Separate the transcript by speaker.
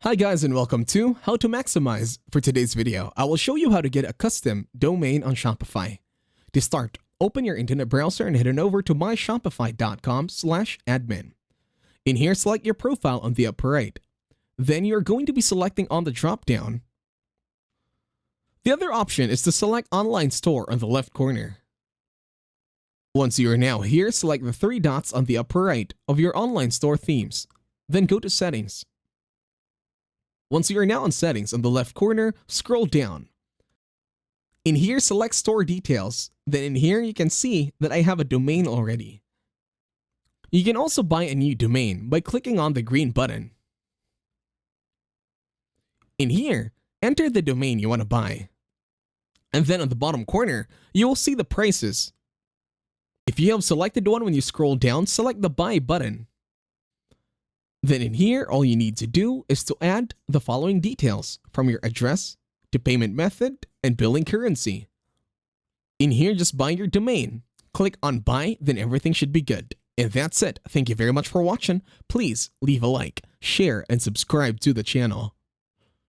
Speaker 1: Hi guys and welcome to How to Maximize. For today's video, I will show you how to get a custom domain on Shopify. To start, open your internet browser and head on over to myshopify.com/admin. In here, select your profile on the upper right. Then you're going to be selecting on the drop-down. The other option is to select Online Store on the left corner. Once you are now here, select the three dots on the upper right of your online store themes. Then go to Settings. Once you are now on Settings on the left corner, scroll down. In here, select Store Details. Then in here, you can see that I have a domain already. You can also buy a new domain by clicking on the green button. In here, enter the domain you want to buy. And then on the bottom corner, you will see the prices. If you have selected one, when you scroll down, select the Buy button. Then in here, all you need to do is to add the following details from your address to payment method and billing currency. In here, just buy your domain. Click on Buy, then everything should be good. And that's it. Thank you very much for watching. Please leave a like, share, and subscribe to the channel.